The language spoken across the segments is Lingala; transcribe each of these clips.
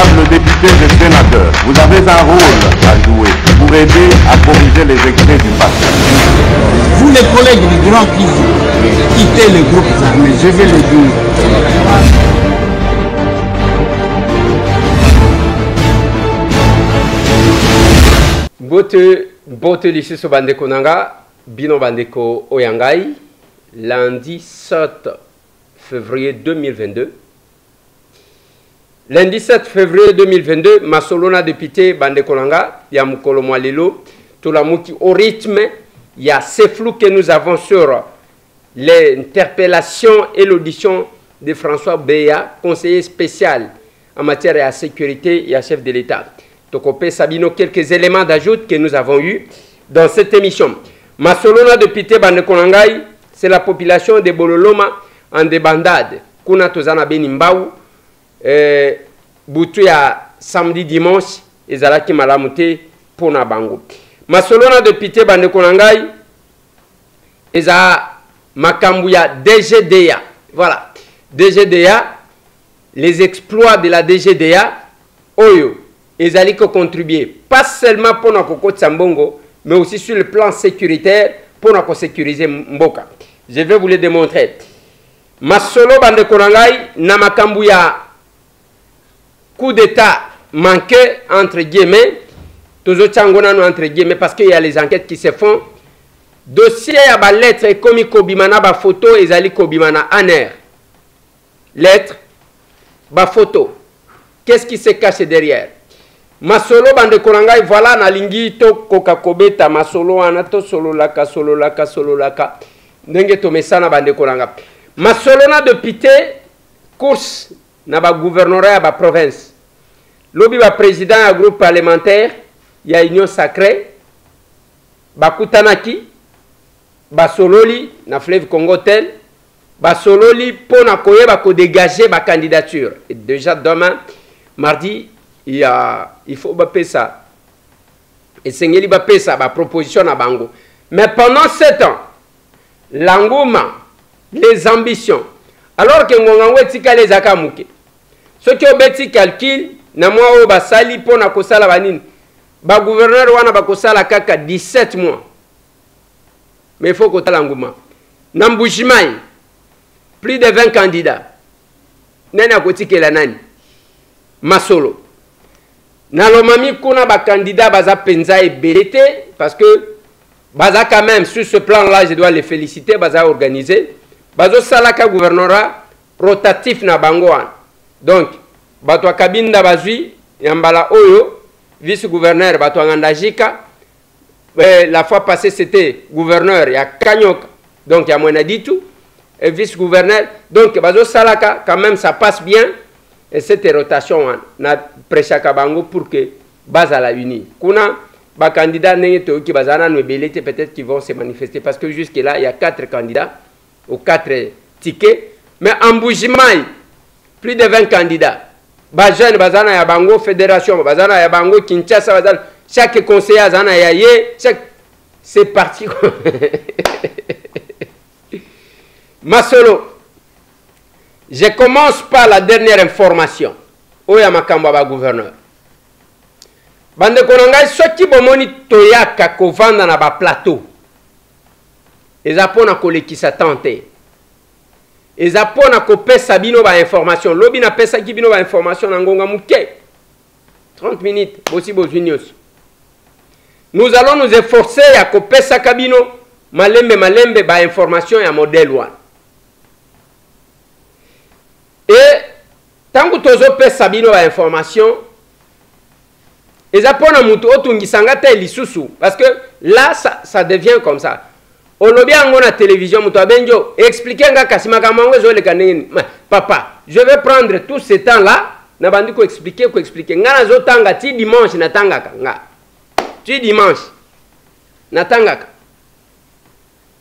Honorables députés et sénateurs, vous avez un rôle à jouer pour aider à corriger les excès du passé. Vous les collègues du grand qui quittez le groupe armé, je vais le dire. Bote lisusu bandeko nanga, bino bandeko oyangai, lundi 7 février 2022. Lundi 7 février 2022, Masolona député bandeko nanga, ya mukolo mwalelo, tolamuki au rythme, il y a ces flous que nous avons sur l'interpellation et l'audition de François Béa, conseiller spécial en matière de sécurité et chef de l'État. Tokopé Sabino, quelques éléments d'ajout que nous avons eus dans cette émission. Masolona député Bandekonangai, c'est la population de Bololoma en débandade. Kuna Tozana Benimbaou, Boutou ya samedi dimanche, Ezalaki Malamute Pona Bango. Masolona député Bandekonangai, Eza Makambouya DGDA. Voilà. DGDA, les exploits de la DGDA, Oyo. Ils allaient contribuer, pas seulement pour notre côté Sambongo, mais aussi sur le plan sécuritaire pour nous sécuriser Mboka. Je vais vous le démontrer. Masolo Bandekonangai, Namakambuya, coup d'état manqué, entre guillemets, toujours Tchangona entre guillemets, parce qu'il y a les enquêtes qui se font. Dossier à la lettre, comme Kobimana, ba photo, ils allaient Kobimana, aner. Lettre, ba photo. Qu'est-ce qui se cache derrière? Masolo Bandekonangai, voilà na lingi to kokakobeta masolo anato solo laka ndenge to mesana Bandekonanga. Masolo na député course na ba gouvernorat ba province. Lobi ba président ya groupe parlementaire ya union sacrée ba kutanaki ba sololi na fleuve Congo tel ba sololi pona koyeba ko dégager ba candidature. Et déjà demain mardi il faut bapper ça. Et Seigneur bapper ça, ma proposition à Bango. Mais pendant 7 ans, l'engouement, les ambitions, alors que Ngongangwe tika les akamuke. Ceux qui ont bêti calcul, na moi au basali pour na kosala banine. Ba gouverneur wana ba kosala kaka 17 mois. Mais il faut que l'engouement. Nambujimai, plus de 20 candidats. Nani akotike la nani. Masolo. Nalomami kuna ba candidat baza penza et belete parce que baza quand même sur ce plan là je dois les féliciter baza organisé bazo salaka gouvernorat rotatif na bangoan. Donc bato kabinda bazui yambala oyo vice gouverneur bato ngandajika la fois passée c'était gouverneur ya Kanyoka donc ya Mwenaditu et vice gouverneur donc bazo salaka quand même ça passe bien. Et cette rotation, na prêchaka bango pour que base à la unie. Kuna ba candidat n'engete qui bazana no belete peut-être qu'ils vont se manifester parce que jusque là il y a 4 candidats ou 4 tickets mais en Boujimai plus de 20 candidats. Ba jeune bazana ya bango fédération bazana ya bango Kinshasa bazana chaque conseiller bazana ya ye chaque c'est parti. Masolo. Je commence par la dernière information. Oya makambo ba gouverneur. Bande konangai soki bomoni toyaka kovanda na ba plateau. Ezapona kolekisa tante. Ezapona kopesa bino ba information. Lobi na pesa ki bino ba information na ngonga muke. 30 minutes bosi bozunios. Nous allons nous efforcer à kopesa kabino malembe ba information ya modèle 1. Et tant que tu as sabino la information, et ça pour nous parce que là ça devient comme ça. On a bien la télévision, expliquer papa, je vais prendre tout ce temps là, na bandi ko expliquer. Nga zo tanga ti dimanche na tangaka nga. Ti dimanche na tangaka.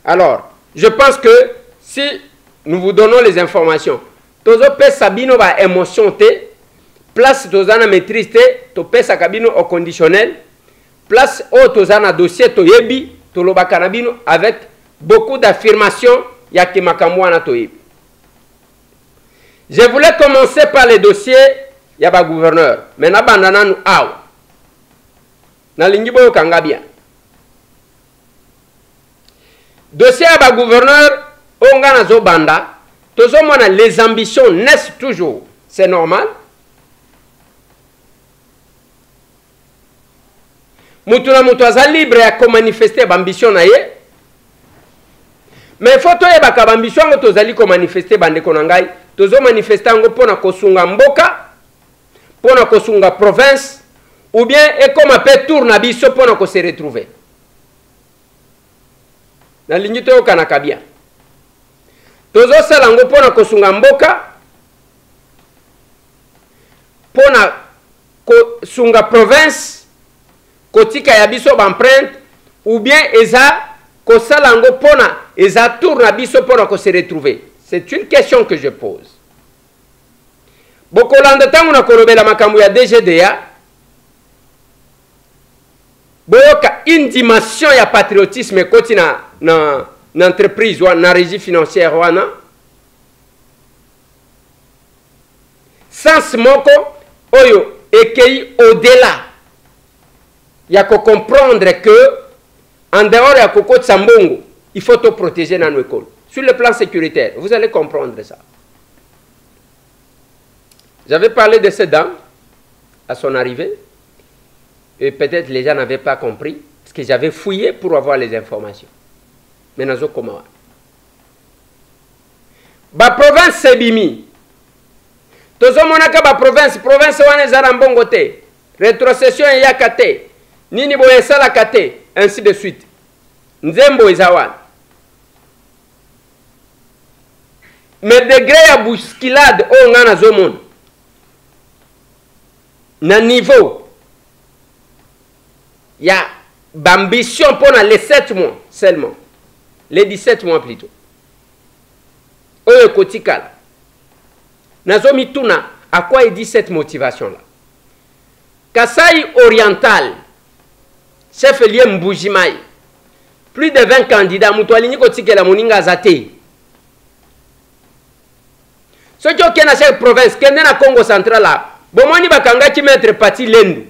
Alors, je pense que si nous vous donnons les informations, tozo pesa bino ba émotion te, place tozana maîtrise te, to pesa kabino au conditionnel, place au tozana dossier to yebi, to loba kanabino avec beaucoup d'affirmations ya ke makambo na to yebi. Je voulais commencer par les dossiers ya ba gouverneur mais na banda nanu awa na lingi boyo kanga bien dossier ya ba gouverneur onga na zo banda tozo mona les ambitions naissent toujours c'est normal mutu na mutu aza libre ya komanifeste baambition na ye mais faut toyebaka baambition yango tozali komanifeste bandeko na ngai tozo manifeste yango mpona kosunga mboka mpona kosunga province ou bien ekoma mpe tour na biso mpona kose retrouver nalingi toyokanaka bien tozosala yango mpona kosunga mboka mpona kosunga province kotika ya biso baempreinte ou bien eza kosala yango mpona eza tour na biso mpona kose retrouver c'est une question que je pose bokolanda ntango na kolobela makambo ya DGDA boyoka une dimension ya patriotisme ekoti na entreprise wana na régie financière wana sens moko oyo ekei au-delà ya ko comprendre que en dehors ya kokotisa mbongo il faut te protéger nano ekolo sur le plan sécuritaire vous allez comprendre ça. J'avais parlé de cette dame à son arrivée et peut-être les gens n'avaient pas compris parce que j'avais fouillé pour avoir les informations. Mais nazo koma ba province sebimi tozo monaka ba province wana ezala mbongo te rétrocession ya kate nini boye sala kate ainsi de suite nzembo ezawana mais degré ya bousculade o ngana zomona na niveau ya ambition pour les 7 mois seulement les 17 mois plutôt oyo kotikala nazomi tuna à quoi il dit cette motivation là Kasai oriental chef lié Mbujimai plus de 20 candidats mutualini kotikela moninga azate ce qui est na chaque province kende na Congo central là bomoni bakanga ki mettre parti lendu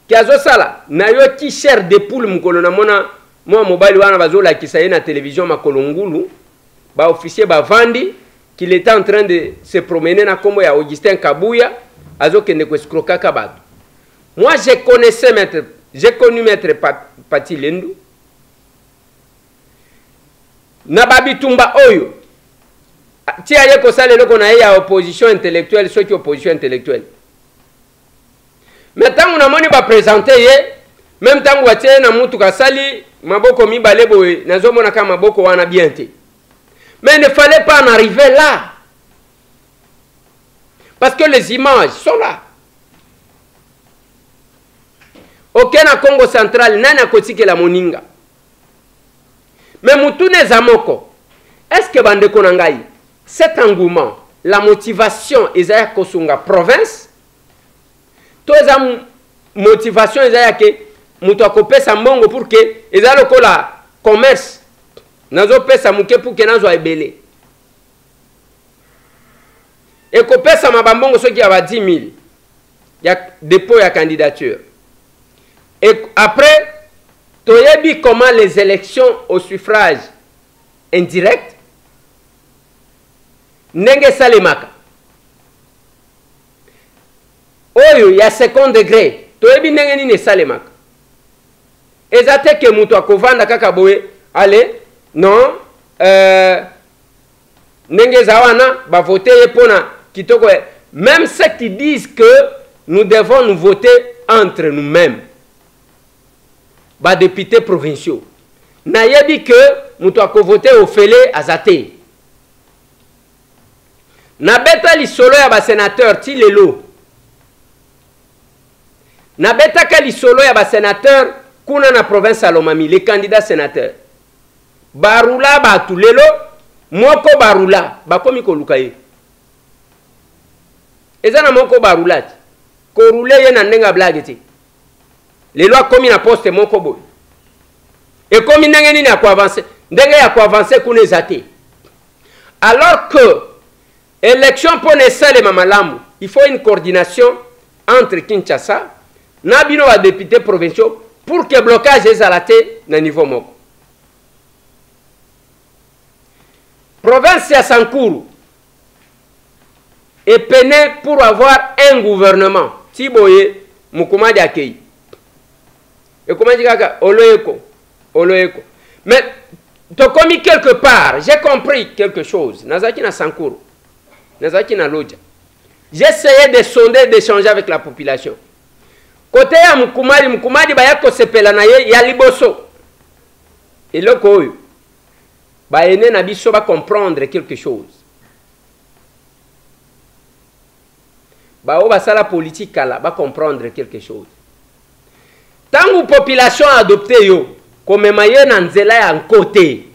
ki azosala na yo ki cher de poule mukolo na mona moi mobile wana bazola kisa na télévision makolo ngulu ba officier ba vandi qu'il était en train de se promener na kombo ya Augustin Kabuya azokende ko escroquer kabatu. Moi j'ai connu mettre parti lendu na babitumba oyo tia ye ko sala loko na ya opposition intellectuelle ceux qui opposition intellectuelle. Mais tant on a moni ba présenter ye même tant watie na mutu kasali maboko mibale boye nazomona kama maboko wana bien te. Mais il ne fallait pas en arriver là. Parce que les images sont là. Aucun na Congo central nana kotike la moninga. Mais mutune zamoko. Est-ce que bande konangai cet engouement, la motivation ezaya kosunga province toza motivation ezaya ke mutu akopesa mbongo pour que ezalo kola commerce nazo pesa muke pour que nazo ebele et kopesa mabambongo soki ya ba 10 000 ya dépôt ya candidature et après toyebi comment les élections au suffrage indirect ndenge salemaka oyo ya second degré toyebi ndenge nini salemaka ezate ke mutu akovanda kaka boye allez non ndenge zawana ba voter pona kitoko même ceux qui disent que nous devons nous voter entre nous-mêmes ba députés provinciaux na yebi que mutu akovoter au fele azate na beta lisolo ya ba sénateur ti lelo na beta ka lisolo ya ba sénateur kuna na province ya Lomami les candidats sénateurs barula batu lelo moko barula bakomi koluka ye ezana moko barula ti ko rouler ye na ndenga blague ti lelo akomi na poste moko boy et komi ndenge nini ako avancer ndenge ya ko avancer kuna ezate alors que élection pour ne salema malamu il faut une coordination entre Kinshasa na bino ba députés provinciaux pour que blocage ezalate na niveau moko. Province ya Sankuru est peinée pour avoir un gouvernement. Tiboye Mukumadi akei. Et comment dire Oloeko. Mais to commis quelque part, j'ai compris quelque chose. Nazaki na Sankuru. Nazaki na Lodja. J'ai essayé de sonder, d'échanger avec la population. Côté ya Mukumadi bayako sepela na ye ya liboso. Et le koyo. Baene na biso ba comprendre quelque chose. Ba o basala politique là, ba comprendre quelque chose. Tant que la population a adopté yo, comme maye na nzela ya côté.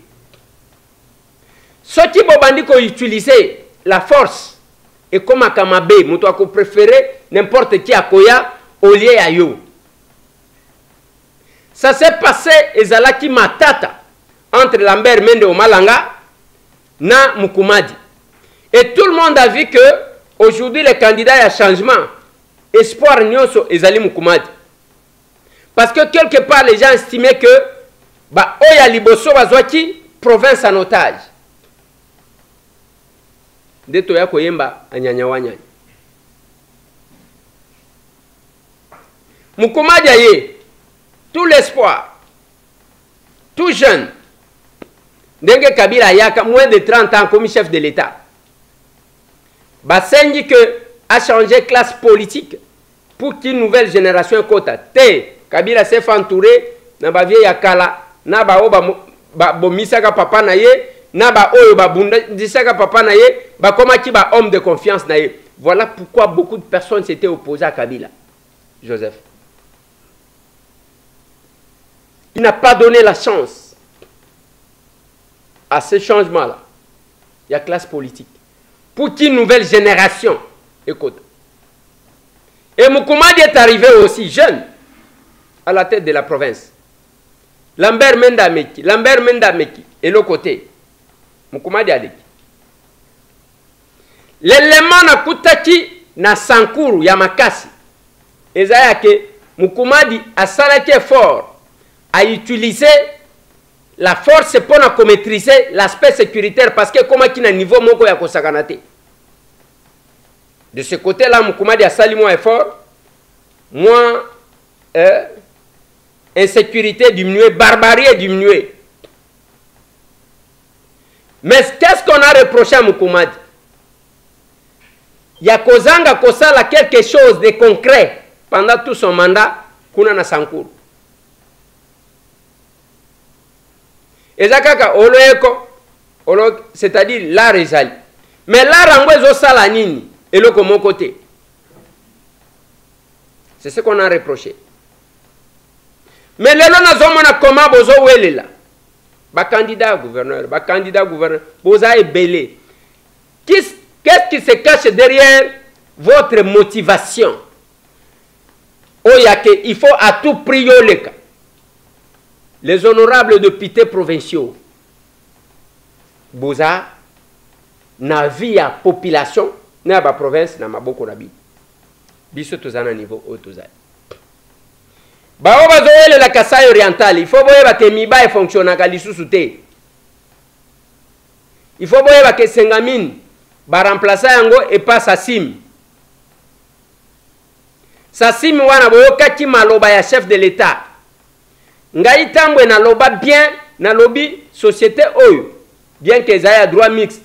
Ceux qui bobandi ko utiliser la force et comme akamabe, muto ako préférer n'importe qui akoya au lieu à yo. Ça s'est passé ezalaki matata entre Lambert Mende Omalanga na Mukumadi. Et tout le monde a vu que aujourd'hui les candidats à changement, espoir nyoso ezali Mukumadi. Parce que quelque part les gens estimaient que ba oya liboso bazwaki province en otage. Ndeto ya koyemba anyanya wanyanya. Mukumadi aye tout l'espoir, tout jeune. Ndenge Kabila yaka moins de 30 ans comme chef de l'État. Basengi que a changé classe politique pour qu'une nouvelle génération kota. Te Kabila s'est fait entourer na ba vieille yakala na ba o ba bomisaka papa na ye na ba oyo ba bunda disaka papa na ye ba komaki ba homme de confiance na ye. Voilà pourquoi beaucoup de personnes s'étaient opposées à Kabila. Joseph. Il n'a pas donné la chance à ce changement-là. Il y a classe politique. Pour qu'une nouvelle génération écoute. Et Mukumadi est arrivé aussi jeune à la tête de la province. Lambert Mendameki et l'autre côté. Mukumadi a dit. L'élément na kutaki na Sankuru Yamakasi. Ezaya ke Mukumadi a salaki fort à utiliser la force pour maîtriser l'aspect sécuritaire parce que comme il y a un niveau moko ya kosakanate. De ce côté-là, Mukumadi a sali moins effort, moins insécurité diminuée, barbarie diminuée. Mais qu'est-ce qu'on a reproché à Mukumadi? Il y a Kozanga Kosala quelque chose de concret pendant tout son mandat, kuna na Sankuru. Ezakaka oloeko c'est-à-dire l'art ezali. Mais l'art angwezo sala nini eloko mon côté. C'est ce qu'on a reproché. Mais lelo nazomona comment bozo welela. Ba candidat gouverneur, boza ebelé. Qu'est-ce qui se cache derrière votre motivation? Oyake, il faut à tout prix yoleka. Les honorables députés provinciaux, Boza, na via population, na ba province, na maboko nabi. Biso tozana niveau au tozai. Ba o bazoele la Kasai orientale, il faut boyeba ke miba e fonctionne ka lisusu te. Il faut boyeba ke Sengamine ba remplacer yango et pas Sassim. Sassim wana boyokaki maloba ya chef de l'État. Ngai tambwe na loba bien na lobby société oyo bien que ça droit mixte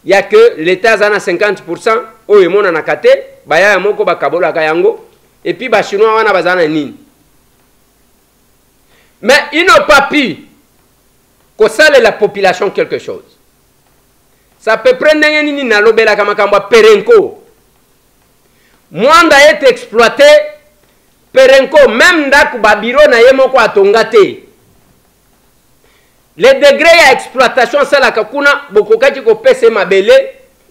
il y a que l'état zana 50% oyo mona na kate baya moko bakabola kayango et puis ba chinois wana bazana nini mais ils n'ont pas pu que ça la population quelque chose ça peut prendre nini na lobela kama kamba perenko mwanda est exploité Perenko, même dans Babiro, na yemoko atongate. Les degrés d'exploitation, c'est la kakuna, bokokaki ko pese mabele,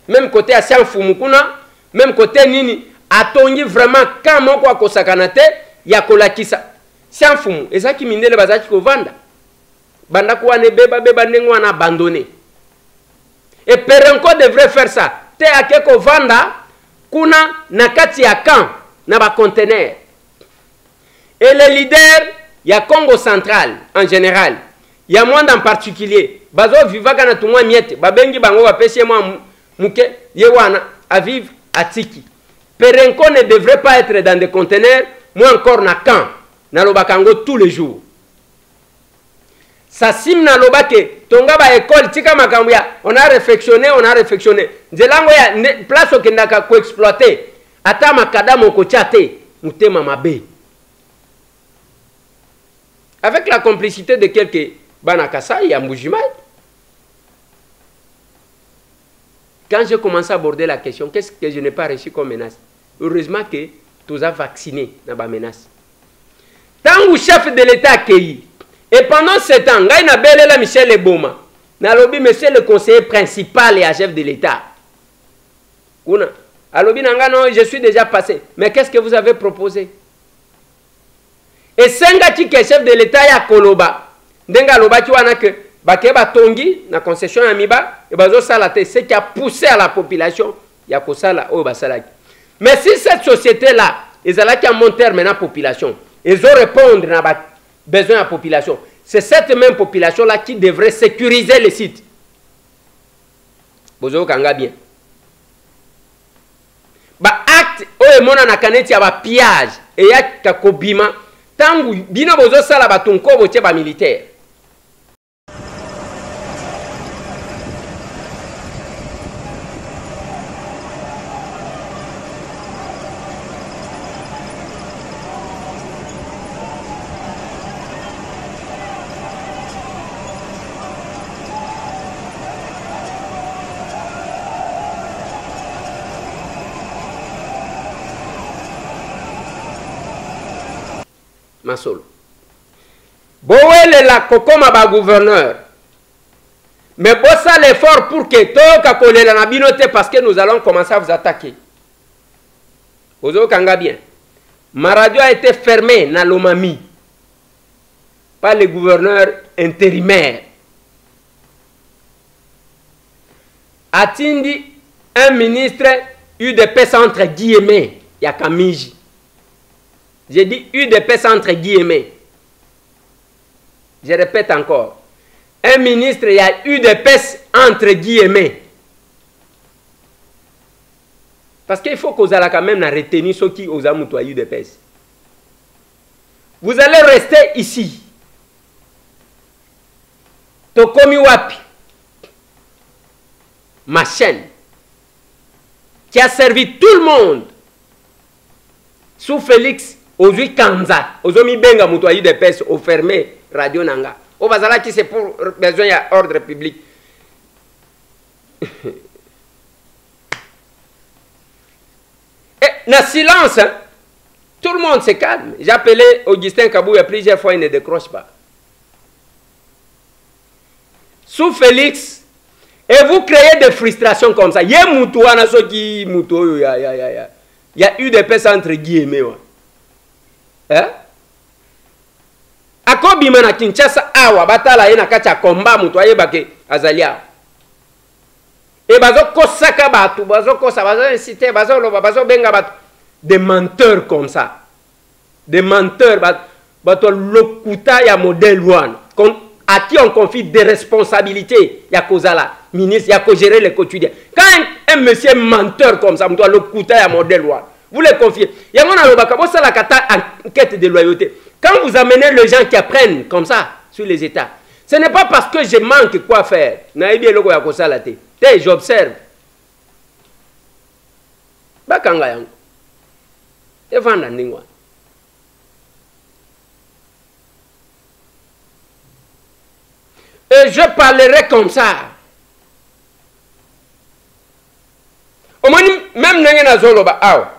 même côté à Sianfumukuna, même côté nini, atongi vraiment quand moko akosakanate, ya kolakisa. Sianfumu, et ça qui mine le bazaki ko vanda. Banda ko ane beba nengo wana abandonné. Et Perenko devrait faire ça. Te ake ko vanda, kuna nakati ya camp na ba conteneur. Et les leaders ya Congo central en général, ya Mwanda en particulier, bazo vivaka na tumwa miete, babengi bango bapesi mwa muke yewana à vivre à Tiki. Perenco ne devrait pas être dans des conteneurs, moi encore na camp, na lobakango tous les jours. Ça sim na lobake, tonga ba école, tika makambuya, on a réflexionné. Nzelango ya place au kendaka ko exploiter, ata makada moko chate, mutema mabe. Avec la complicité de quelques Banakasa et Amboujimai. Quand j'ai commencé à aborder la question, qu'est-ce que je n'ai pas reçu comme menace? Heureusement que tous a vacciné dans la menace. Tant que chef de l'État accueilli, et pendant ce temps, Ngaïna Belela Michel Eboma, Nalobi, monsieur le conseiller principal et chef de l'État. Alobi Nanga, non, je suis déjà passé. Mais qu'est-ce que vous avez proposé? Et Sengati qui est chef de l'État ya Koloba, Ndenga Loba qui wana que Bakeba Tongi, na concession Amiba, et Bazo Salate, ce qui a poussé à la population, Yakosala, Obasalaki. Mais si cette société-là, ils ont qui a monté maintenant la population, ils ont répondu à la besoin de la population, c'est cette même population-là qui devrait sécuriser les sites. Bozo Kanga bien. Ba acte, oye mona na kaneti ya ba pillage, et ya kakobima, tangu bino bozo sala ba tonko boche ba militaire. Masolo. Boele la kokoma ba gouverneur. Mais bossa l'effort pour que toka kolela na binote parce que nous allons commencer à vous attaquer. Ozo kanga bien. Ma radio a été fermée na Lomami par le gouverneur intérimaire. Atindi un ministre UDPS entre guillemets, Yakamiji. J'ai dit UDPS entre guillemets. Je répète encore. Un ministre, il y a UDPS entre guillemets. Parce qu'il faut qu'on ait quand même retenu ceux qui osent moutoua UDPS. Vous allez rester ici. Tokomi Wapi. Ma chaîne. Qui a servi tout le monde. Sous Félix. Aujourd'hui, Kanza, aujourd'hui, Benga Moutoyi de Pes, au fermé, Radio Nanga. Au Bazala qui c'est pour besoin d'ordre public. Et, dans silence, hein, tout le monde se calme. J'ai appelé Augustin Kabouya plusieurs fois, il ne décroche pas. Sous Félix, et vous créez des frustrations comme ça. Il y a Moutouana, ceux qui Moutou, il y a eu des pes entre guillemets. Hein? Akobi mana Kinshasa awa batala yena kacha komba mutu ayebake azalia. Et bazo kosaka batu, bazo kosa, bazo inciter, bazo loba, bazo benga batu. Des menteurs comme ça. Des menteurs, bato lokuta ya modèle one. À qui on confie des responsabilités, ya kozala, ministre, ya ko gérer les quotidiens. Quand un monsieur menteur comme ça, mutu lokuta ya modèle one. Vous les confiez. Il y a une enquête de loyauté. Quand vous amenez les gens qui apprennent comme ça sur les États, ce n'est pas parce que je manque quoi faire. J'observe. Et je parlerai comme ça. Au moins, même n'a zoloba awa.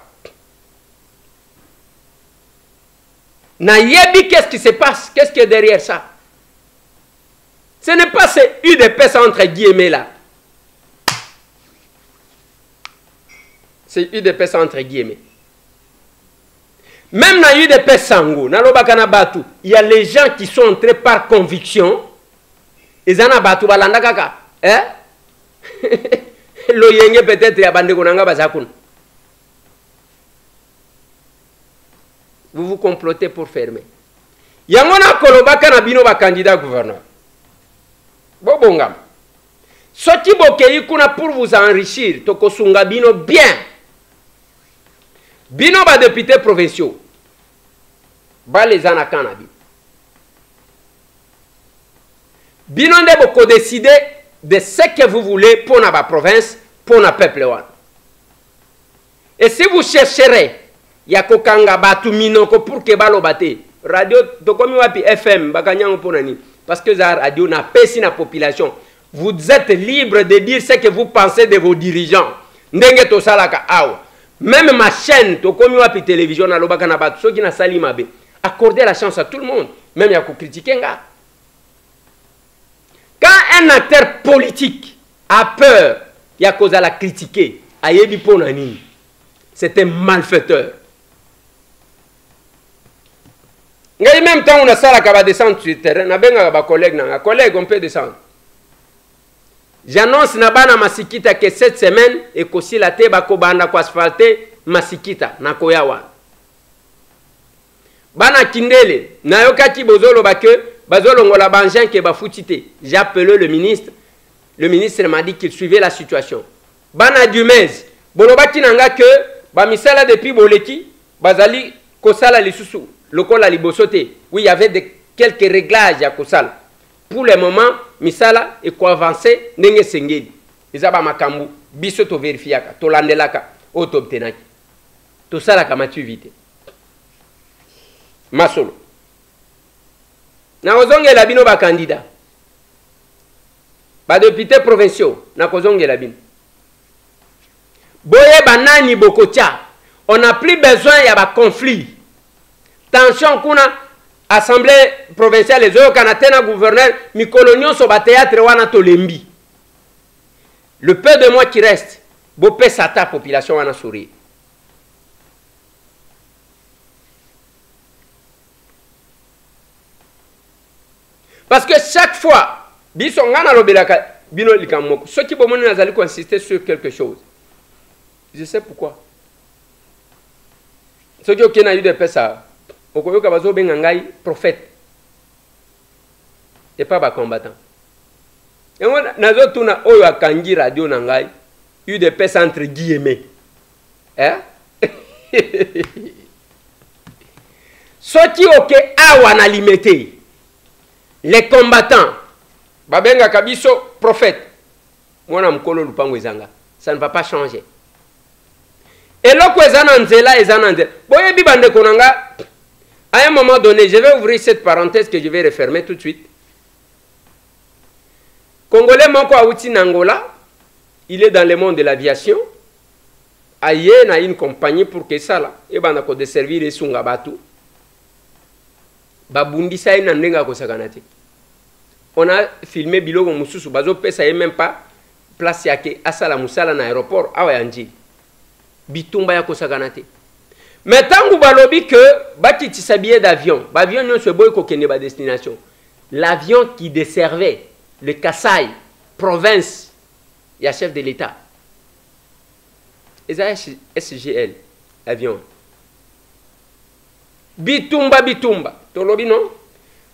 Na yebi, qu'est-ce qui se passe? Qu'est-ce qui est derrière ça? Ce n'est pas ces UDPS entre guillemets là. C'est UDPS entre guillemets. Même dans UDPS Sango, dans l'Obakana Batu, il y a les gens qui sont entrés par conviction. Ils en ont Batu balanda kaka. Hein? L'Oyenge peut-être y a bandé konanga basakun. vous vous complotez pour fermer. Yangona kolobaka na bino ba candidat gouverneur. Bobongam. Soti bokei kuna pour vous enrichir, tokosunga bino bien. Bino ba députés provinciaux. Ba les anakana bino. Bino nde boko décider de ce que vous voulez pour la province, pour le peuple. Et si vous chercherez, il y a kokanga batu minoko pour que balo bate. Radio tokomi wapi FM bakanyango pour nani. Parce que la radio n'a pas si la population. Vous êtes libre de dire ce que vous pensez de vos dirigeants. Ndenge to salaka awa. Même ma chaîne tokomi wapi télévision na lobaka na batu soki na sali mabe. Accordez la chance à tout le monde, même ya ko critiquer nga. Quand un acteur politique a peur, il y a cause à la critiquer. Ayebi ponani. C'est un malfaiteur. En même temps, on a ça qui va descendre sur le terrain. On a un collègue, on peut descendre. J'annonce na masikita que cette semaine, et qu'aussi la teba ko banda ko asphalté masikita na koyawa. Bana kindele na yokaki bozolo bake bazolo ngola banjan ke bafutite. J'ai appelé le ministre. Le ministre m'a dit qu'il suivait la situation. Bana Dumez, bolobaki nanga que ba misala depuis boleki bazali kosala lisusu. Lokola libosote, oui, il y avait quelques réglages à Kosala. Pour le moment, misala et quoi avancer, n'enge sengeli. Izaba makambu, biso to verifiaka, to landelaka, o to obtenaki. To sala kamatu vite. Masolo. Na kozonge la bino ba candidat. Ba député provinciaux, na kozonge la bino. Boye banani bokotia. On n'a plus besoin y a ba conflit. Tension kuna assemblée provinciale les autres canatena gouverneur mikolonio so ba théâtre wana tolembi. Le peu de mois qui reste, bopé sata population wana sourire. Parce que chaque fois biso ngana lobelaka bino likamoko ceux qui bomoni nazali ko insister sur quelque chose. Je sais pourquoi. Ceux qui ont eu des personnes okoyoka bazo benga ngai prophète et pas ba combattant. Et moi nazo tuna oyo akangi radio na ngai eu des personnes entre guillemets. Hein? Soti oke awa na limité. Les combattants babenga kabiso prophète. Mwana mkolo lupango ezanga. Ça ne va pas changer. Et loko ezana nzela ezana nzela. Boye bibande konanga. À un moment donné, je vais ouvrir cette parenthèse que je vais refermer tout de suite. Congolais Moko Aouti Nangola, il est dans le monde de l'aviation. Aïe, il a une compagnie pour que ça là. Et ben, on a desservi les Sungabatu. Babundi sa ina nenga ko saganate. On a filmé Bilogo Mususu, bazo pesa même pas place yake asala musala na aéroport awa yanji. Bitumba ya ko saganate. Mais tant que balobi que batiti sa billet d'avion, l'avion non se boy ko kende ba destination. L'avion qui desservait le Kasaï, province, il y a chef de l'État. Et ça SGL, avion. Bitumba, tolobi non?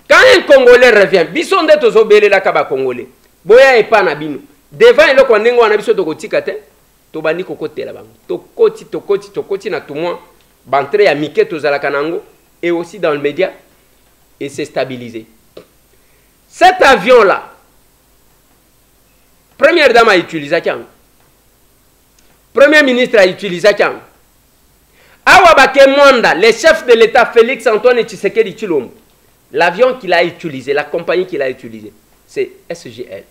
Quand un Congolais revient, bison de tozobele la kaba Congolais. Boya et pas na bino. Devant il ko ndengo na biso to kotika te, to bandi ko kotela bango. To koti na tout moi. Bantre à Miké Tozalakanango et aussi dans le média et c'est stabilisé. Cet avion-là, première dame a utilisé Kang. Premier ministre a utilisé Kang. Awabake Mwanda, le chef de l'État Félix Antoine Tshisekedi Tshilombo, l'avion qu'il a utilisé, la compagnie qu'il a utilisée, c'est SGL.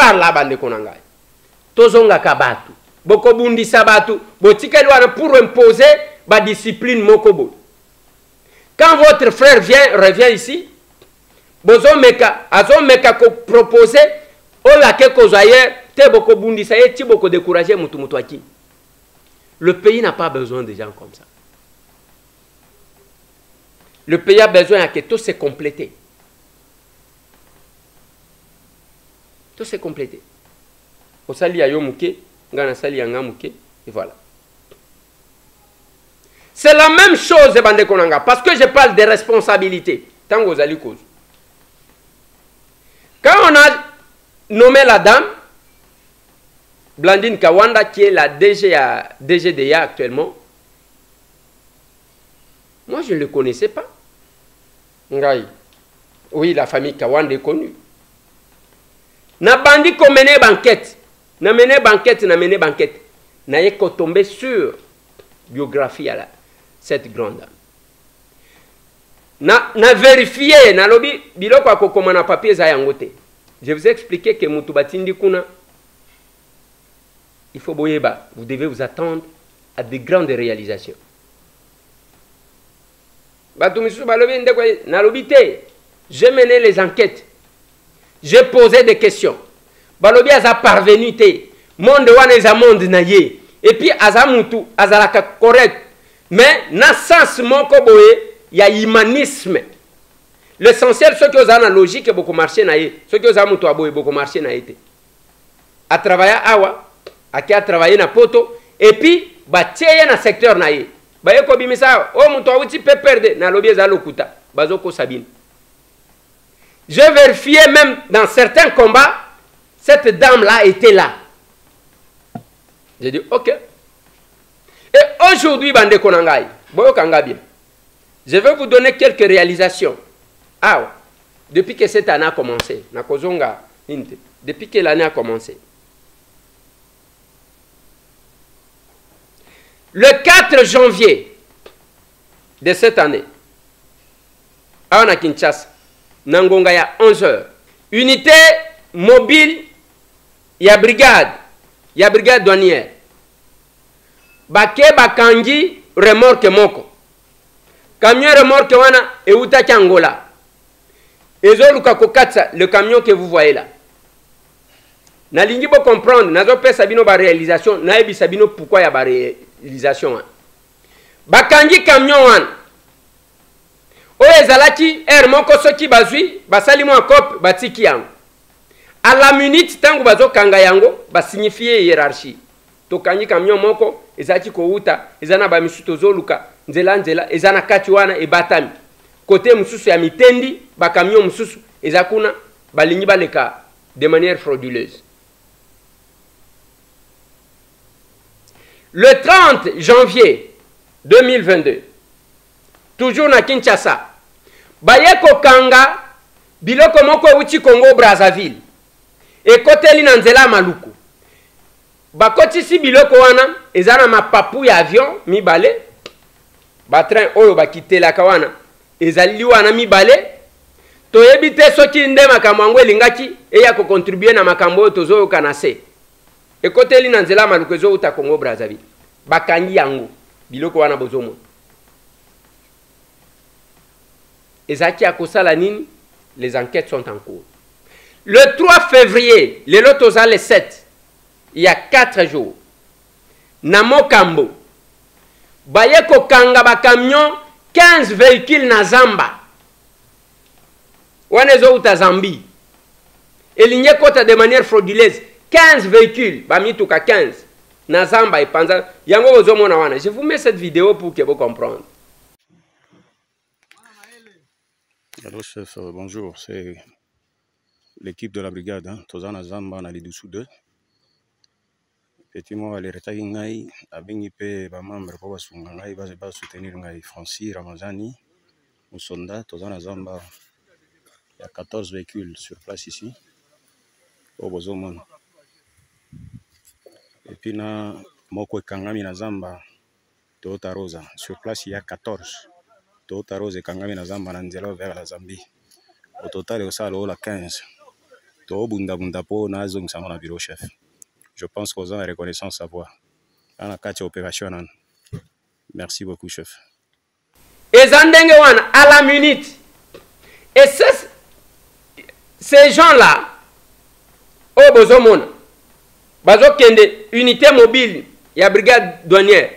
part là bande konanga tozonga kabatu boko bundisa batu botikali wana pour imposer ba discipline mokobo. Quand votre frère revient ici, azomeka ko proposer ola ke kozaye te boko bundisa ye ti boko décourager mutu aki. Le pays n'a pas besoin de gens comme ça. Le pays a besoin que tout se complète. Tout se complète. Au sali ya yo muke, ngana sali ya nga muke, et voilà. C'est la même chose, bande konanga, parce que je parle de responsabilité. Tango zali cause. Quand on a nommé la dame, Blandine Kawanda, qui est la DGDA actuellement, moi je ne le connaissais pas. Ngai. Oui, la famille Kawanda est connue. Na bandi ko mené banquette. Na mené banquette. Na yé ko tombé sur biographie à la cette grande dame. Na vérifié, na lobi biloko akokoma na papier za yangote. Je vous ai expliqué que Mutubatindi kuna il faut boyeba, vous devez vous attendre à de grandes réalisations. J'ai mené les enquêtes. J'ai posé des questions. Balobi aza parvenu te. Monde wana eza monde na ye. Et puis aza mutu azalaka correct. Mais na sens moko boye ya humanisme. L'essentiel ce que oza na logique beaucoup marcher na ye. Ce que oza mutu aboye beaucoup marcher na ye. A travailler awa, a travailler na poto et puis ba tieye na secteur na ye. Ba ye ko bimisa o mutu awuti pe perdre na lobi eza lokuta. Bazoko sabine. J'ai vérifié même dans certains combats, cette dame-là était là. J'ai dit, ok. Et aujourd'hui, Bande Konangai, je vais vous donner quelques réalisations. Ah, depuis que cette année a commencé, depuis que l'année a commencé. Le 4 janvier de cette année, à Kinshasa, Nangonga ya 11h. Unité mobile, ya brigade douanière. Bake bakangi remorque moko. Camion remorque wana euta Angola. Ezo luka kokatsa le camion que vous voyez là. Na lingi bo comprendre, nazo pesa bino ba réalisation, na ebi sabino pourquoi ya ba réalisation. Bakangi camion wana. Oye zalaki moko soki bazui basali mo cop batiki yango. À la minute tango bazo kanga yango ba signifier hiérarchie. To kanyi camion moko ezaki ko uta ezana ba misuto zoluka nzela ezana kati wana e batami. Côté mususu ya mitendi ba camion mususu ezakuna balingi baleka de manière frauduleuse. Le 30 janvier 2022, toujours na Kinshasa, bayeko kanga biloko moko uti Congo Brazzaville e koteli na nzela maluku bakotisi biloko wana ezana mapapu ya avion mibale ba train oyo bakitelaka wana ezali wana mibale toyebi te soki nde makambo yango elingaki eya ko contribuer na makambo oyo tozoyoka na se e koteli na nzela maluku ezouta Congo Brazzaville bakangi yango biloko wana bozomo. Ezaki akosala nini? Les enquêtes sont en cours. Le 3 février, le lotoza le 7, il y a 4 jours, na Mokambo, bayeko kanga ba camion 15 véhicules na Zamba. Wanezo uta Zambi. Elinye kota de manière frauduleuse 15 véhicules, bamituka 15 na Zamba et panza yango ozomona wana. Je vous mets cette vidéo pour que vous compreniez. Allô chef, bonjour, c'est l'équipe de la brigade, hein. Tozana Zamba na Lidoussou 2. Effectivement, les retaki ngai, abengi pe ba membre po basunga ngai ba soutenir ngai Francis Ramazani, Musonda, Tozana Zamba. Il y a 14 véhicules sur place ici, au Bozomon. Et puis na Moko Kangami na Zamba, Toyota Rosa. Sur place, il y a 14. Toyota Rose et Kangami na Zamba na Nzela vers la Zambie. Au total, il y a la 15. to bunda bunda po na zong sama na bureau chef. Je pense qu'on a une reconnaissance à voir. Dans la carte opérationnelle. Merci beaucoup, chef. Et Zandengewan, à la minute. Et ces gens-là, au Bozomon, Bazokende, unité mobile, il y a brigade douanière.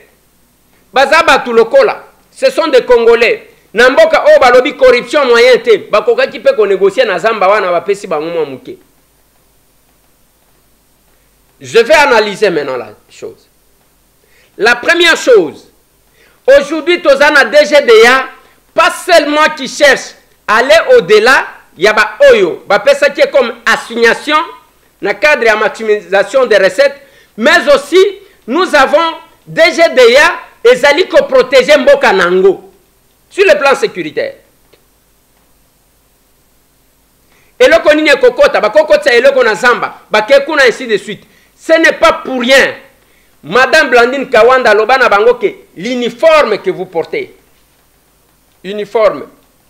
Bazaba tout le cola. Ce sont des Congolais. Namboka o balobi corruption moyen te. Bakoka qui peut négocier na zamba wana ba pesi ba ngoma muke. Je vais analyser maintenant la chose. La première chose, aujourd'hui, Tozana DGDA, pas seulement qui cherche à aller au-delà, il y a ba oyo, ba pesa qui est comme assignation, dans le cadre de la maximisation des recettes, mais aussi, nous avons DGDA et Zaliko protéger Mboka Nango, sur le plan sécuritaire. Et le konine kokota, ba kokota et le konazamba, ba kekuna ainsi de suite. Ce n'est pas pour rien. Madame Blandine Kawanda Lobana Bangoke, l'uniforme que vous portez, uniforme,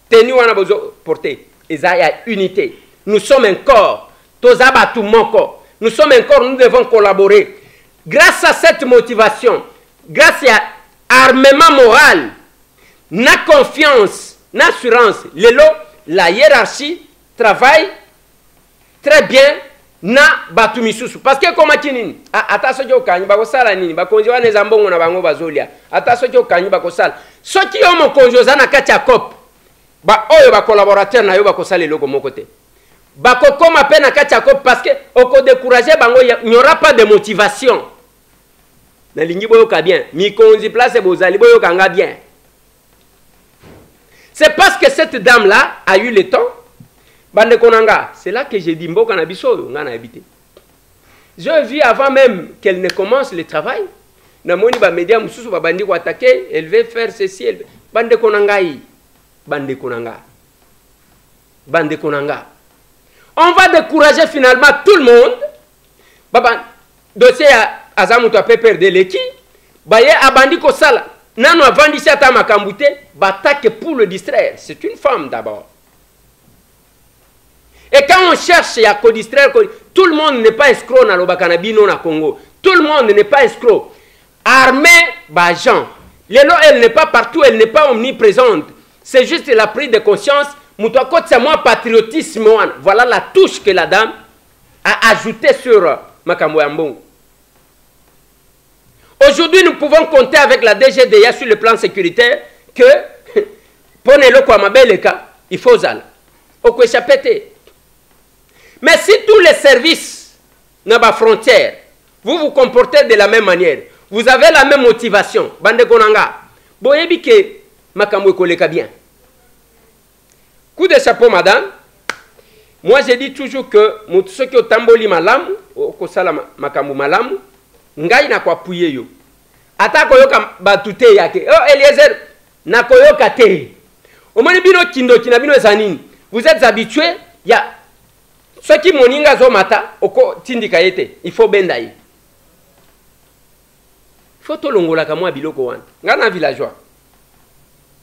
tenue wana bozo portez, et ça y a unité. Nous sommes un corps, tozaba tout mon corps. Nous sommes un corps, nous devons collaborer. Grâce à cette motivation, grâce à armement moral, na confiance, na assurance, la hiérarchie travaille très bien. Na batumisusu parce que comme kinini ataso jo kanyi bakosala nini bakonzi wana zambongo na bango bazolia ataso jo kanyi bakosala soki yo mokonzi ozana kati ya COP ba oyo ba collaborateur na yo bakosala eloko moko te bakokoma pe na kati ya COP parce que oko décourager bango il n'y aura pas de motivation na lingi boyo ka bien mikonzi place bozali boyo kanga bien. C'est parce que cette dame là a eu le temps. C'est là que j'ai dit Mboka na biso nga na habité. Je vis avant même qu'elle ne commence le travail. Na moni ba média mususu ba bandi ko attaquer, elle veut faire ceci, elle bande konangai. Bande konanga. Bande konanga. On va décourager finalement tout le monde. Baba dossier azamu to pe perdre l'équipe. Baye abandi ko sala. Nano avandi ata makambute, battaque pour le distraire. C'est une femme d'abord. Et quand on cherche à co-distraire, tout le monde n'est pas escroc dans le Bakanabino na Congo. Tout le monde n'est pas escroc. Armée, Bajan. L'élo, elle n'est pas partout, elle n'est pas omniprésente. C'est juste la prise de conscience. C'est moi patriotisme. Voilà la touche que la dame a ajoutée sur Makambo Ambongo. Aujourd'hui, nous pouvons compter avec la DGDA sur le plan sécuritaire que, pour le Kwamabeleka, il faut zala. Au Kwechapete. Mais si tous les services dans la frontière, vous vous comportez de la même manière, vous avez la même motivation, bande konanga, boyebi ke makambo koleka bien. Coup de chapeau, madame. Moi, je dis toujours que ceux qui ont tamboli malamu, kosala makambo malamu, ngai na kwa puye yo. Ata koyoka batute yake. Oh, Eliezer, na koyoka te. Omoni bino kindo kinabino zanini. Vous êtes habitués, il y a ceux qui moninga zo mata, oko tindika yete, il faut bendaï. Il faut to longola kamwa biloko wan. Ngana villageois.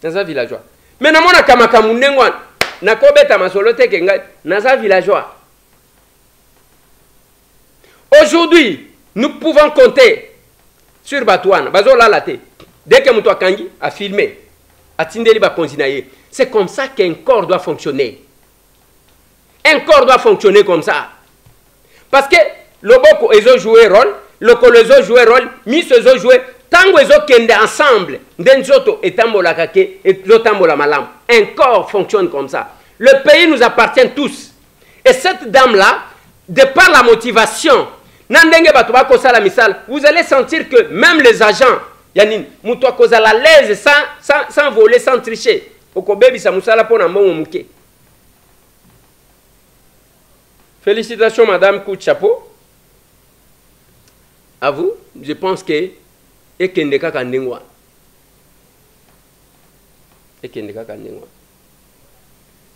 Naza villageois. Mais na mona kama kamunengwan, na kobeta masolote ke ngai, naza villageois. Aujourd'hui, nous pouvons compter sur Batouane, bazo lalate. Dès que muto akangi a filmé, a tindeli ba konzinaye. C'est comme ça qu'un corps doit fonctionner. Un corps doit fonctionner comme ça. Parce que le boko ezo jouer rôle, le kolezo jouer rôle, mis ezo jouer, tango ezo kende ensemble, denzoto etambola kake, ezotambola malam. Un corps fonctionne comme ça. Le pays nous appartient tous. Et cette dame-là, de par la motivation, nandenge batuba kosala misal, vous allez sentir que même les agents, yanin, muto kozala l'aise sans voler, sans tricher. Okobebi sa musala pona mbongo muke. Félicitations, madame, coup de chapeau. À vous, je pense que Ekendeka Kandengwa. Ekendeka Kandengwa.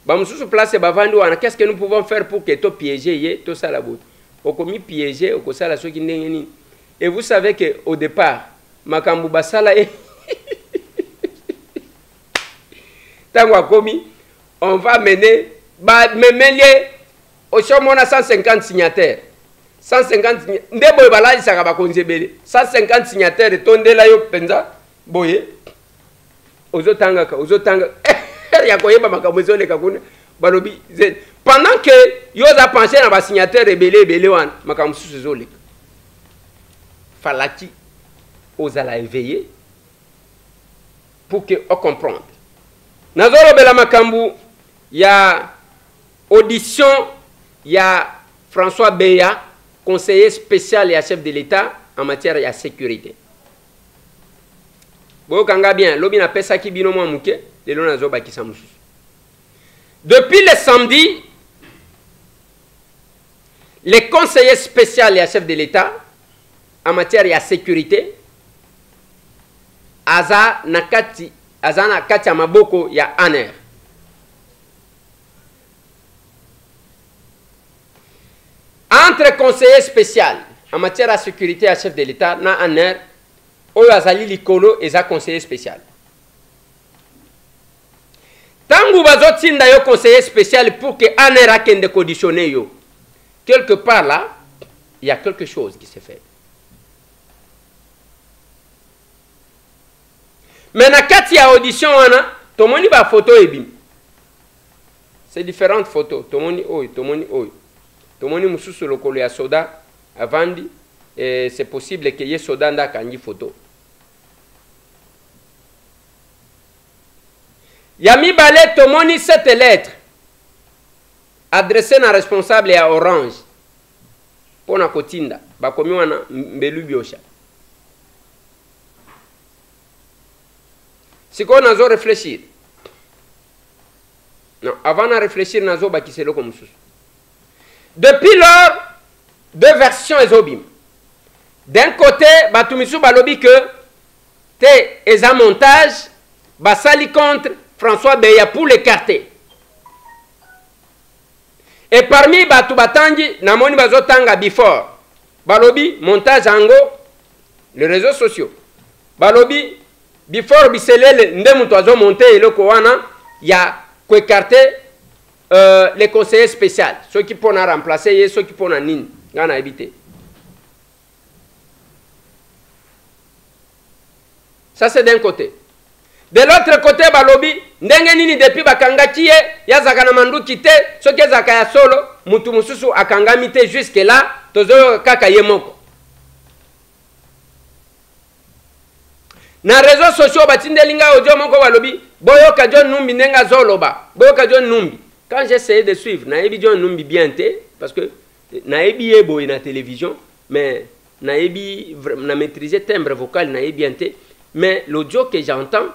Bamoussou place Bavandouana, qu'est-ce que nous pouvons faire pour que tu piéger, tout ça la boute. Au commis piéger, au ça la chose qui n'est. Et vous savez qu'au départ, Makambu Basala est. Tant qu'on a commis, on va mener. Oshomona 150 signataires. 150 ndebo balali saka bakonzi belé. 150 signataires tondela yo penza boye. Ozotanga ya koyeba makambo ezoleka kuna balobi pendant que yo za pensé na ba signataire belé wana makambo susu ezoleka. Falaki ozala éveillé pour que on comprendre. Nazoro bela makambu ya audition ya François Beya, conseiller spécial et chef de l'État en matière de sécurité. Boyokanga bien, lobi na pesa ki bino mwa muke, lelo nazo bakisa mususu. Depuis le samedi, les conseillers spéciaux et chef de l'État en matière de sécurité aza nakati ya maboko ya ANER. Entre conseillers spécial en matière de sécurité et chef de l'État na ANER, oyo azali likolo eza conseiller spécial. Tangu bazotinda yo conseiller spécial pour que ANER akende conditionner yo. Quelque part là, il y a quelque chose qui se fait. Mais na kati ya audition wana, tomoni ba photo ebim. C'est différentes photos. Tomoni oyo, tomoni oyo. Tomoni mususu lokolo ya soda avandi, et c'est possible que ye soda nda kangi photo. Yami balé tomoni cette lettre adressée na responsable ya Orange pona kotinda bakomi wana mbelu biosha. Siko nazo réfléchir. Non, avant de réfléchir nazo bakiselo comme mususu. Depuis lors, deux versions ezobim. D'un côté, batumisu balobi que te eza montage basali contre François Beya pour l'écarter. Et parmi batu batangi namoni bazotanga before balobi montage ango les réseaux sociaux. Balobi before biselele nde mutu azo monter eloko wana ya ko écarter les conseillers spéciaux, ceux qui peuvent remplacer et ceux qui peuvent nini ngana éviter. Ça c'est d'un côté. De l'autre côté balobi ndenge nini depuis bakangaki ye yazaka na manduki te soki ezaka ya solo mutu mususu akangami te jusque là tozo kaka ye moko. Na réseaux sociaux batindelinga audio moko balobi boyoka John Numbi ndenga zoloba boyoka John Numbi. Quand j'essayais de suivre, naebi John Numbi bien te parce que naebi ebo na télévision mais naebi na maîtriser timbre vocal naebi bien te mais l'audio que j'entends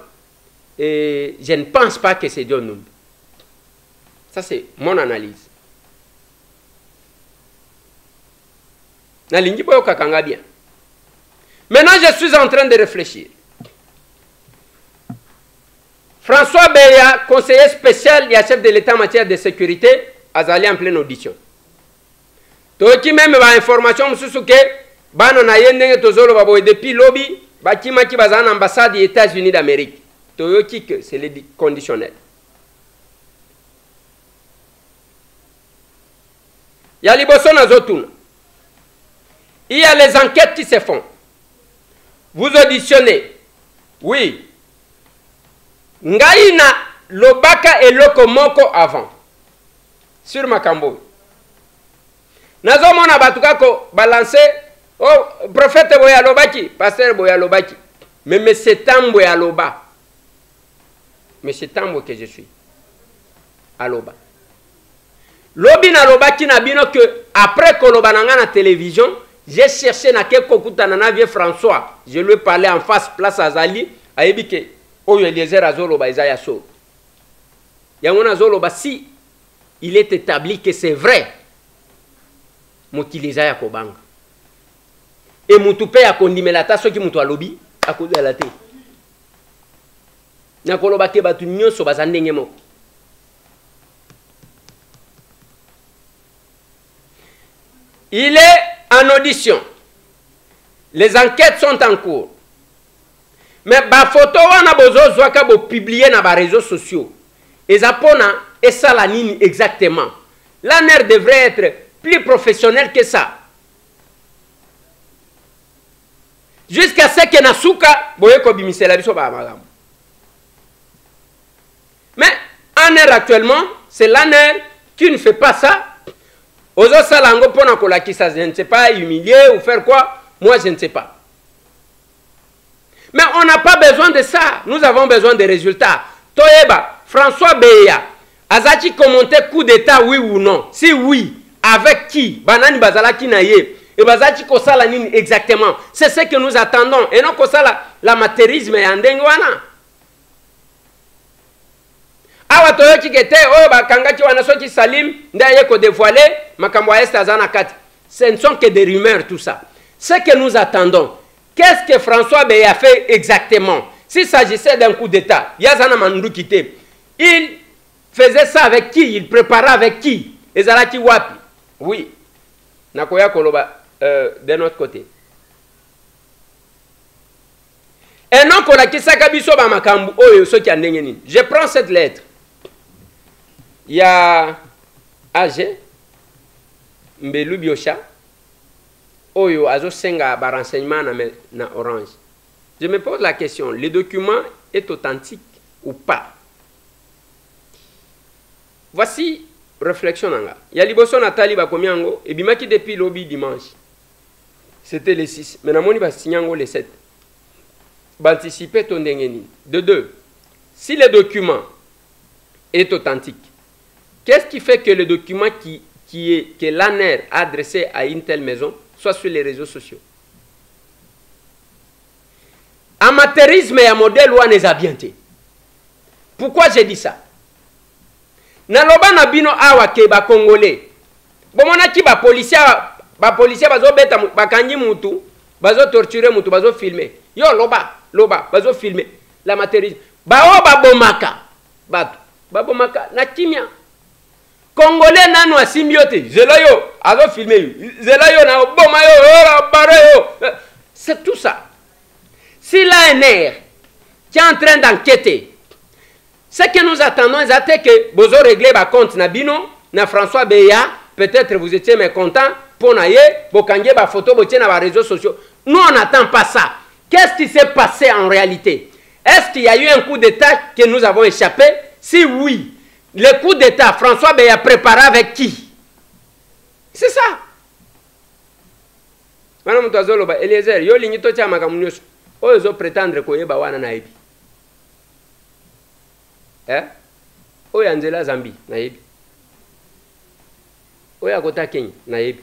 je ne pense pas que c'est John Numbi. Ça c'est mon analyse. Nalingi boyoka kanga bien. Maintenant je suis en train de réfléchir. François Beya, conseiller spécial et chef de l'État en matière de sécurité, azali en pleine audition. Toki même ba information mususu ke bana na yendenge tozolo babo depuis lobby bakima ki bazana ambassade des États-Unis d'Amérique. Toyoki que c'est le conditionnel. Ya liboso na zotuna. Il y a les enquêtes qui se font. Vous auditionnez. Oui. Ngaina lobaka eloko moko avant. Sur makambo. Nazo mona batuka ko balancer oh prophète boya lobaki, pasteur boya lobaki. Mais c'est Tambo ya loba. Mais c'est Tambo que je suis. Aloba. Lobi na lobaki na bino que après koloba nanga na télévision, j'ai cherché na keko kutana na vieux François. Je lui ai parlé en face place Azali, aibike oyo Eliezer azoloba Isaiah so. Yangona azoloba si il est établi que c'est vrai. Motiliza ya kobanga. Et mutu pe akondimela ta soki mutu alobi akozala te. Na koloba ke batu nyonso bazandenge moko. Il est en audition. Les enquêtes sont en cours. Mais ba photo wana bozo zwaka bo publier na ba réseaux sociaux. Ezapona esala nini exactement. L'ANER devrait être plus professionnel que ça. Jusqu'à ce que Nasuka, mais ANER actuellement, c'est l'ANER qui ne fait pas ça. Aux autres salango je ne sais pas, humilier ou faire quoi, moi je ne sais pas. Mais on n'a pas besoin de ça. Nous avons besoin de résultats. Toyeba, François Beya, Azaki commentait coup d'état, oui ou non? Si oui, avec qui? Banani Bazalaki Naye. Et Bazaki Kosala Nini exactement. C'est ce que nous attendons. Et non Kosala, la matérisme et Andengwana. Awa Toyoki Kete, oh, Bakangaki Wanasoki Salim, Ndaye ko dévoilé, Makamwa Est Azana Kat. Ce ne sont que des rumeurs, tout ça. Ce que nous attendons. Qu'est-ce que François Beya a fait exactement? S'il s'agissait d'un coup d'État, Yazana Mandou Kité, il faisait ça avec qui? Il préparait avec qui? Ezalaki Wapi? Oui. Nakoya Koloba, de notre côté. Et non, je prends cette lettre. Il y a AG, Mbelu Biosha, Oyo, Azo Senga, renseignement na Orange. Je me pose la question, le document est authentique ou pas? Voici réflexion. Il y a Liboso Nathalie Bakomiango et Bimaki depuis lobby dimanche. C'était le 6. Mais Namoni va signer le 7. Anticiper ton dengeni. De deux, si le document est authentique, qu'est-ce qui fait que le document que l'ANER a adressé à une telle maison soit sur les réseaux sociaux? Amateurisme et un modèle ou un abienté. Pourquoi j'ai dit ça? Naloba nabino awa ke ba congolais. Bomona ki ba policier bazo beta bakangi mutu, bazo torturer mutu, bazo filmer. Yo loba bazo filmer l'amateurisme. Ba o ba bomaka. Ba bomaka na kimia. Congolais nanu asimbiote. Zelayo azo filmer. Zelayo na boma yo bare. C'est tout ça. Si l'ANR qui est en train d'enquêter, ce que nous attendons, c'est que vous réglez votre compte Nabino, na François Beya, peut-être vous étiez mécontent, pour naïe, vous kangé votre photo, vous tiens dans les réseaux sociaux. Nous, on n'attend pas ça. Qu'est-ce qui s'est passé en réalité? Est-ce qu'il y a eu un coup d'État que nous avons échappé? Si oui, le coup d'État, François Beya préparé avec qui? C'est ça. Madame Toazoloba, Eliezer, yo lignito tia makamunyoso. Oyo prétendre koyeba wana na yebi. Oyo Angela Zambi na yebi. Oyo akota Kenya na yebi.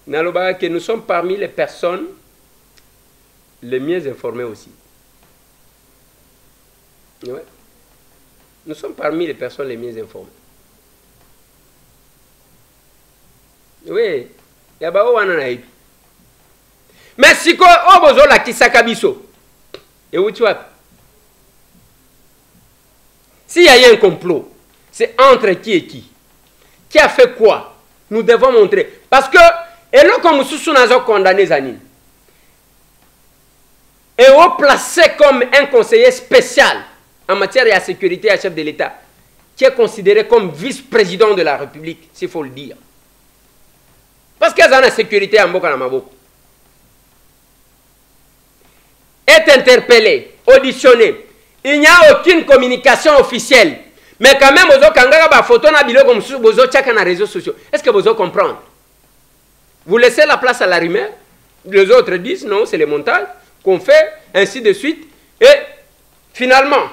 Naloba que nous sommes parmi les personnes les mieux informées aussi. Ouais. Nous sommes parmi les personnes les mieux informées. Oui, il y a pas de mais si ko obozo la kisaka biso. Et où tu vas? S'il y a eu un complot, c'est entre qui et qui? Qui a fait quoi? Nous devons montrer. Parce que, et là, comme nous sommes condamnés, et on placé comme un conseiller spécial en matière de sécurité à chef de l'État, qui est considéré comme vice-président de la République, s'il faut le dire. Parce qu'il y a la sécurité en Boka Namaboko. Est interpellé, auditionné. Il n'y a aucune communication officielle. Mais quand même, vous avez photo na bilo comme sur vous avez les réseaux sociaux. Est-ce que vous comprenez? Vous laissez la place à la rumeur. Les autres disent non, c'est le montage qu'on fait, ainsi de suite. Et finalement,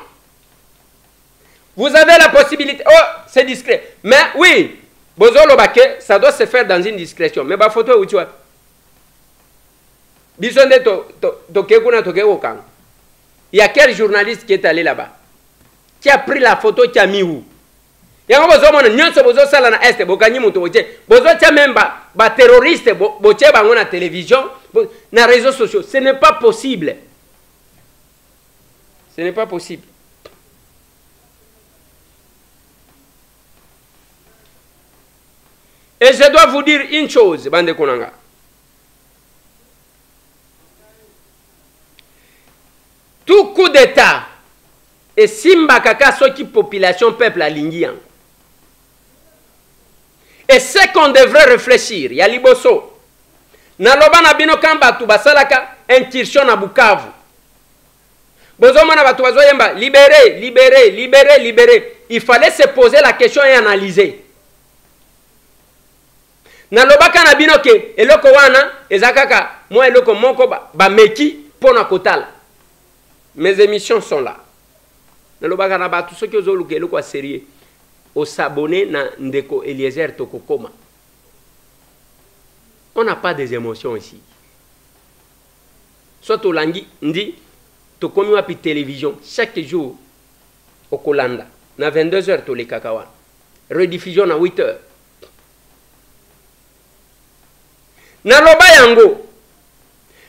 vous avez la possibilité. Oh, c'est discret. Mais oui, ça doit se faire dans une discrétion. Mais la photo, où tu vois? Il y a quel journaliste qui est allé là-bas? Qui a pris la photo, qui a mis où? Il y a même des terroristes qui sont la télévision, dans les réseaux sociaux. Ce n'est pas possible. Ce n'est pas possible. Et je dois vous dire une chose, Bande Konanga. Tout d'état et simba kaka soki population peuple alingi yango. Et c'est qu'on devrait réfléchir, ya liboso. Naloba na bino kan batu basalaka incursion na Bukavu. Bozomona batu bazoyemba libérer, libérer, libérer, libérer. Il fallait se poser la question et analyser. Naloba kana bino ke eloko wana ezakaka moi eloko moko ba meki pona kotala. Mes émissions sont là. Naloba kana batu soki ozoluka eloko sérieux. Au s'abonner na Ndeko Eliezer Tokokoma. On n'a pas des émotions ici. Soit au langi, ndi, Tokomi wapi télévision, chaque jour, au Kolanda, na 22h to les kakawan. Rediffusion na 8h. Na loba yango.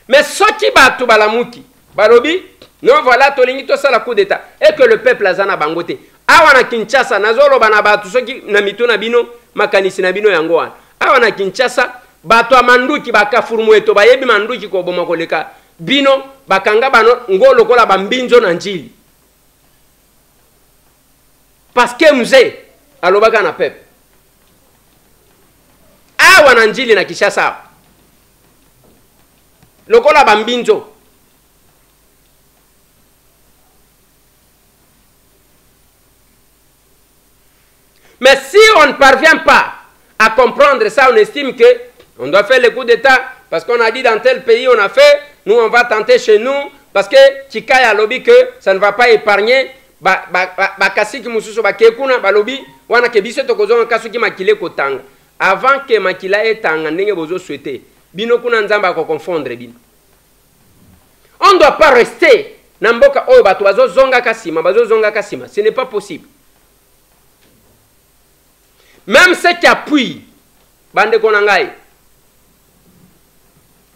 Mais soki batu balamuki, balobi, non voilà tolingi to sala coup d'état. Et que le peuple azana bangote. Awa na Kinshasa nazolo bana batu soki na mituna bino makanisi na bino yango wana. Awa na Kinshasa bato amanduki bakafurmu eto bayebi manduki ko boma koleka bino bakanga bano ngolo kola bambinzo na njili. Parce que mzee alobaka na peuple. Awa na njili na Kinshasa. Lokola bambinzo. Mais si on ne parvient pas à comprendre ça, on estime que on doit faire le coup d'État parce qu'on a dit dans tel pays on a fait, nous on va tenter chez nous parce que Chikaya a lobby que ça ne va pas épargner bakasiki mususu bakekuna balobi wana ke biso tokozonga kasuki makile kotanga avant que makila etanga ndenge bozo souhaiter bino kuna nzamba ko confondre bino. On ne doit pas rester na mboka oyo bato bazozonga kasima, ce n'est pas possible. Même ceux qui appuient, bande konangai,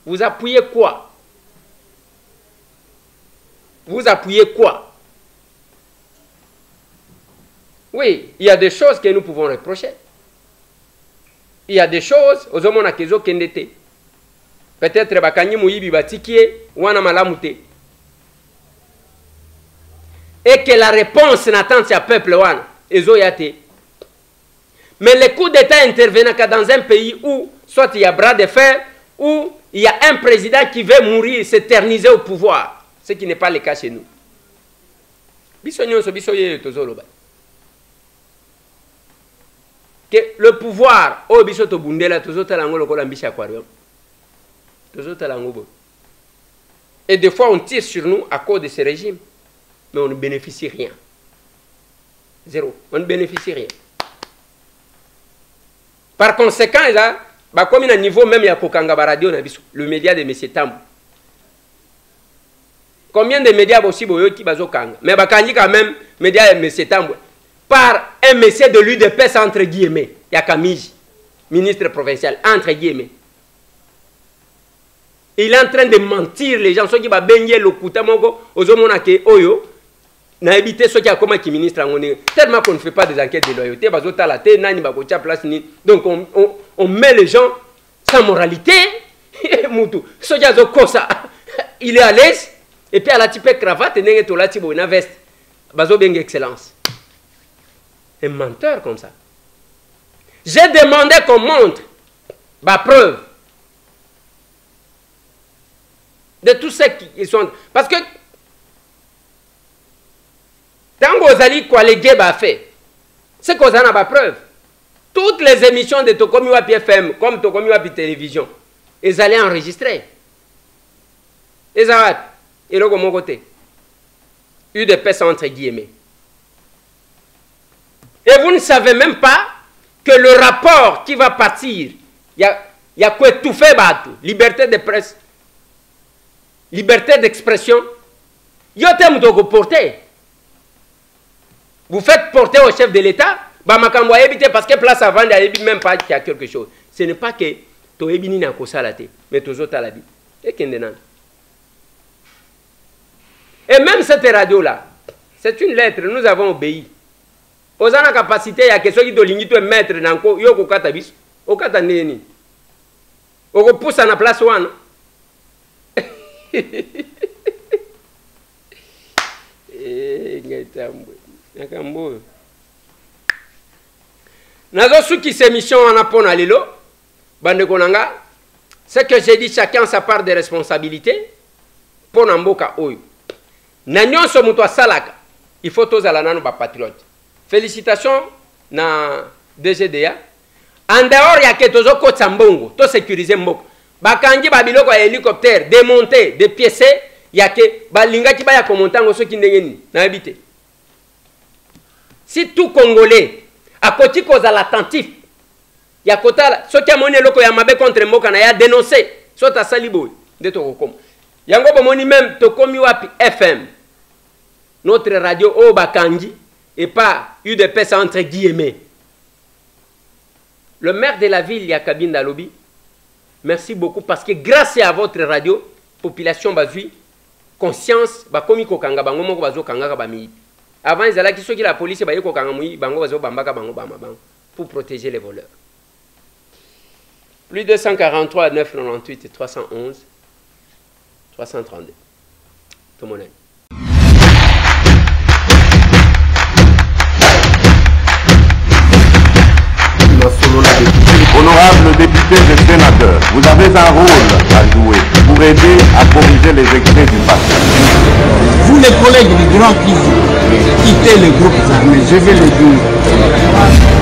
vous appuyez quoi? Vous appuyez quoi? Oui, il y a des choses que nous pouvons reprocher. Il y a des choses, aux hommes kezo kendete. Peut-être bakanyi muibi batikie, wana malamute. Et que la réponse n'attend à peuple wana, ezo yate. Mais le coup d'État intervenant dans un pays où soit il y a bras de fer, où il y a un président qui veut mourir, s'éterniser au pouvoir. Ce qui n'est pas le cas chez nous. Que le pouvoir, et des fois on tire sur nous à cause de ce régime. Mais on ne bénéficie rien. Zéro. On ne bénéficie rien. Par conséquent, là, comme il y a un niveau même, il y a Kokanga Radio, le média de M. Tambou. Combien de médias aussi qui bazo kanga? Mais bakanji quand même, média de M. Tambou. Par un monsieur de l'UDPS entre guillemets, il y a Kamiji, ministre provincial, entre guillemets. Il est en train de mentir les gens, ceux qui va baigner le koutamoko, aux hommes qui oyo. Na éviter ceux qui a comme qui ministre tellement qu'on ne fait pas des enquêtes de loyauté donc on met les gens sans moralité ceux qui ont ça il est à l'aise et puis à la type cravate et la type une veste bazo bien excellence un menteur comme ça. J'ai demandé qu'on montre ma preuve de tous ceux qui sont parce que tant que vous allez quoi les guets fait, c'est qu'on a pas preuve. Toutes les émissions de Tokomi Wapi FM, comme Tokomi Wapi Télévision, ils allaient enregistrer. Ils allaient, et là, de mon côté, UDPS entre guillemets. Et vous ne savez même pas que le rapport qui va partir, il y a quoi tout fait, liberté de presse, liberté d'expression, il y a un thème porter. Vous faites porter au chef de l'État, parce que place avant, il n'y a même pas qu'il y a quelque chose. Ce n'est pas que tu es venu à Kosalate, mais tu es la vie. Et même cette radio-là, c'est une lettre, nous avons obéi. Aux gens capacité, il y a quelque chose qui doit mettre dans le yoko katabis, au kataneni. Au pousse à la place one. Nazo suki cette mission en apona lelo bande konanga c'est que j'ai dit chacun sa part de responsabilité pour namboka oyo na nyonso muto asalaka il faut tozala nanu ba patriote. Félicitations na DGDA en dehors ya ke tozo kotsa mbongo to sécuriser mboko bakangi ba biloko ya hélicoptère démonter dépiécer ya ke balingaki ba ya komontango soki ndenge nini na habité. Si tout Congolais a koti kozala attentif ya kotala soki amoni eloko ya mabe contre mboka na ya dénoncer sota saliboy de to kokoma yango bomoni même to komi wapi FM notre radio o bakangi et pas UDPS entre guillemets. Le maire de la ville Yakabinda Lobi, merci beaucoup parce que grâce à votre radio population bazui conscience ba komi kokanga bango moko bazo kanga ba mi. Avant ils allaient qui la police ba yeko kanga mui bango bazo bambaka bango bama bango pour protéger les voleurs. Plus 243 998 311 332. Tout mon avis. Honorables députés et sénateurs, vous avez un rôle à jouer pour aider à corriger les excès du passé. Vous les collègues du Grand Kivu, quittez le groupe armé, je vais le dire.